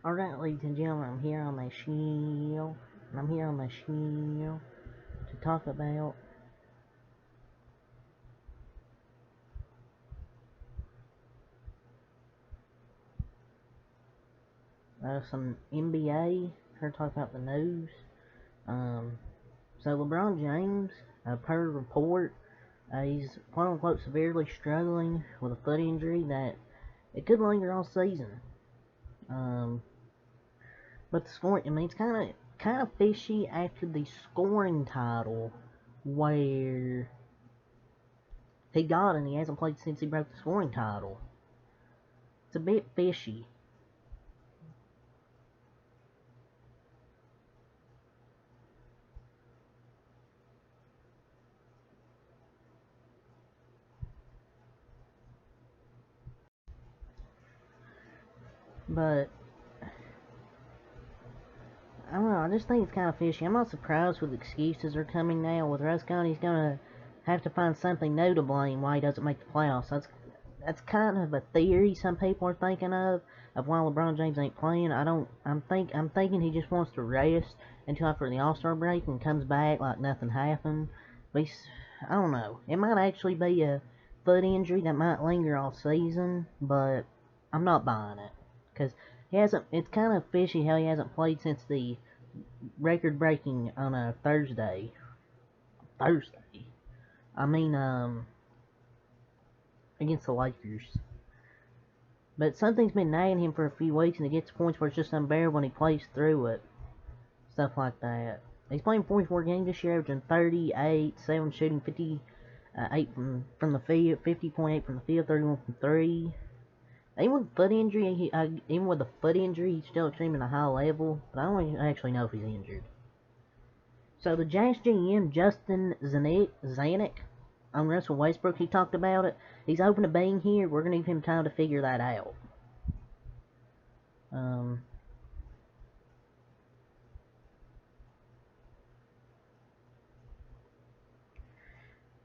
Alright, ladies and gentlemen, I'm here on my show, and I'm here on my show to talk about some NBA. Here to talk about the news. Um, so LeBron James, per report, he's quote unquote severely struggling with a foot injury that it could linger all season. Um, but the scoring, I mean, it's kind of fishy after the scoring title, where he got it and he hasn't played since he broke the scoring title. It's a bit fishy. But I don't know. I just think it's kind of fishy. I'm not surprised with excuses are coming now. With Ruscon, he's gonna have to find something new to blame why he doesn't make the playoffs. That's kind of a theory some people are thinking of why LeBron James ain't playing. I don't. I'm thinking he just wants to rest until after the All Star break and comes back like nothing happened. But I don't know. It might actually be a foot injury that might linger all season, but I'm not buying it because he hasn't. It's kind of fishy how he hasn't played since the record breaking on a Thursday. Thursday. I mean, against the Lakers. But something's been nagging him for a few weeks, and it gets to points where it's just unbearable when he plays through it. Stuff like that. He's playing 44 games this year, averaging 38, 7 shooting, 58 from the field, 50.8 from the field, 31 from 3. Even with foot injury, even with the foot injury, he's still extremely at a high level. But I don't actually know if he's injured. So the Jazz GM Justin Zanuck on Russell Westbrook, he talked about it. He's open to being here. We're gonna give him time to figure that out. Um,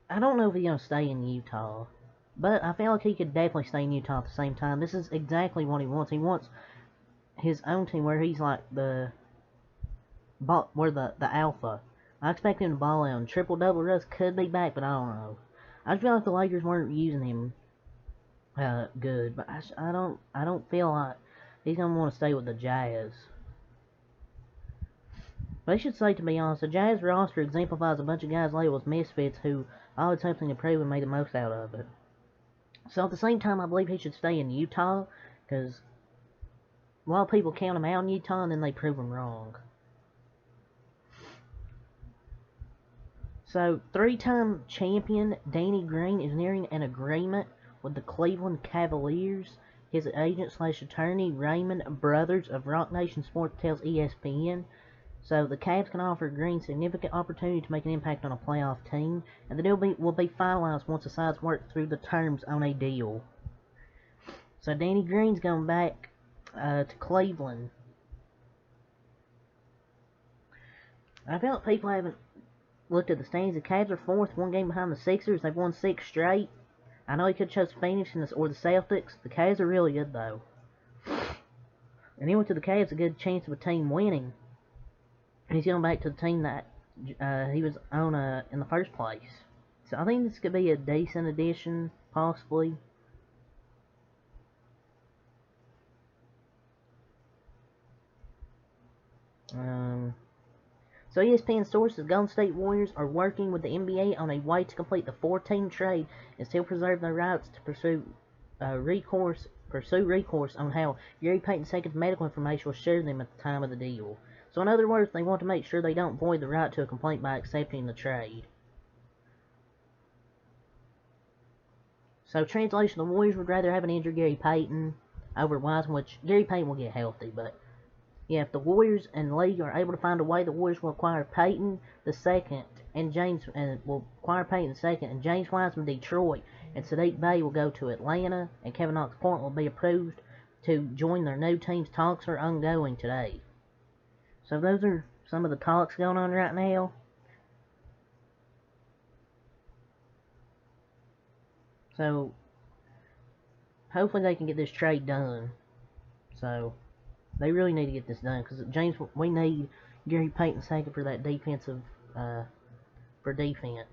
I don't know if he's gonna stay in Utah, but I feel like he could definitely stay in Utah at the same time. This is exactly what he wants. He wants his own team where he's like where the alpha. I expect him to ball out. And triple double Russ could be back, but I don't know. I just feel like the Lakers weren't using him good, but I don't feel like he's gonna want to stay with the Jazz. But I should say, to be honest, the Jazz roster exemplifies a bunch of guys labeled as misfits who all had something to prove and made the most out of it. So at the same time, I believe he should stay in Utah, because a lot of people count him out in Utah and then they prove him wrong. So, three-time champion Danny Green is nearing an agreement with the Cleveland Cavaliers. His agent slash attorney, Raymond Brothers of Rock Nation Sports, tells ESPN. So the Cavs can offer Green significant opportunity to make an impact on a playoff team, and the deal will be finalized once the sides work through the terms on a deal. So Danny Green's going back to Cleveland. I feel like people haven't looked at the standings. The Cavs are fourth, one game behind the Sixers. They've won 6 straight. I know he could chose Phoenix or the Celtics. The Cavs are really good though. And he went to the Cavs a good chance of a team winning. And he's going back to the team that he was on in the first place. So I think this could be a decent addition, possibly. So ESPN sources Golden State Warriors are working with the NBA on a way to complete the 4-team trade and still preserve their rights to pursue recourse on how Gary Payton II's medical information was shared to them at the time of the deal. So in other words, they want to make sure they don't void the right to a complaint by accepting the trade. So translation, the Warriors would rather have an injured Gary Payton over Wiseman, which Gary Payton will get healthy, but yeah, if the Warriors and the league are able to find a way, the Warriors will acquire Payton the second and James Wiseman Detroit, and Saddiq Bey will go to Atlanta, and Kevin Knox Point will be approved to join their new teams. Talks are ongoing today. So those are some of the talks going on right now. So hopefully they can get this trade done. So They really need to get this done because James, we need Gary Payton second for that defensive, for defense.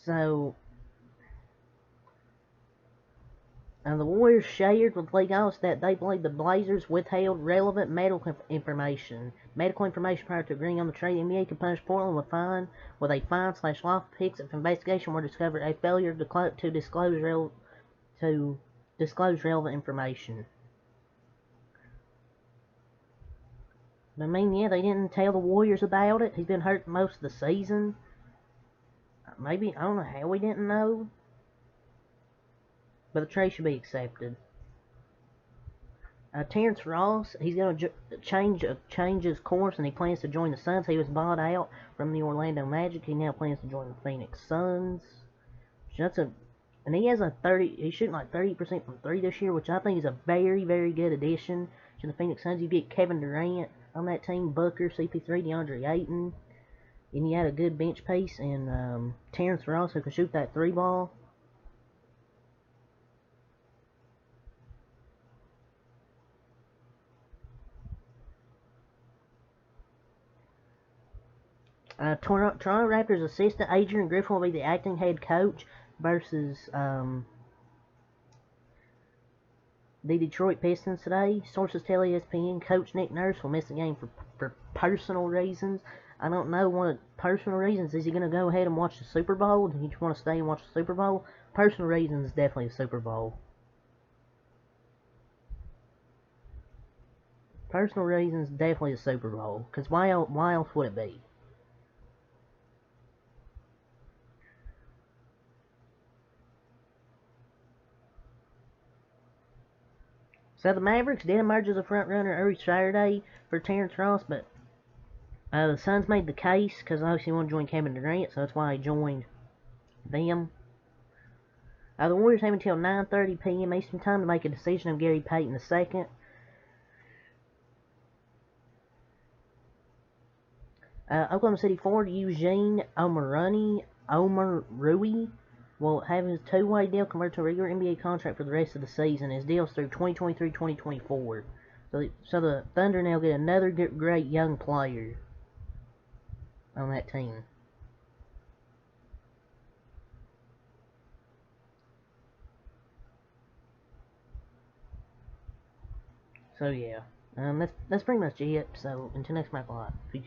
So, the Warriors shared with League Office that they believe the Blazers withheld relevant information prior to agreeing on the trade. The NBA could punish Portland with a fine/loss of picks if investigation were discovered a failure to disclose relevant information. I mean, yeah, they didn't tell the Warriors about it. He's been hurt most of the season. Maybe, I don't know how we didn't know. But the trade should be accepted. Terrence Ross, he's going to change his course, and he plans to join the Suns. He was bought out from the Orlando Magic. He now plans to join the Phoenix Suns. And he has he's shooting like 30% from three this year, which I think is a very, very good addition to the Phoenix Suns. You get Kevin Durant on that team, Booker, CP3, DeAndre Ayton, and you had a good bench piece, and Terrence Ross who can shoot that three ball. Toronto Raptors assistant Adrian Griffin will be the acting head coach versus the Detroit Pistons today. Sources tell ESPN Coach Nick Nurse will miss the game for personal reasons. I don't know what personal reasons. Is he going to go ahead and watch the Super Bowl? Do you just want to stay and watch the Super Bowl? Personal reasons, definitely the Super Bowl. Personal reasons, definitely the Super Bowl. Because why else would it be? So the Mavericks did emerge as a front runner early Saturday for Terrence Ross, but the Suns made the case because obviously he wanted to join Kevin Durant, so that's why he joined them. The Warriors have until 9:30 p.m. Eastern Time to make a decision on Gary Payton II. Oklahoma City forward Eugene Omoruyi will have his two-way deal converted to a regular NBA contract for the rest of the season. His deal's through 2023-2024. So the Thunder now get another great young player on that team. So yeah, that's pretty much it. So until next time, peace.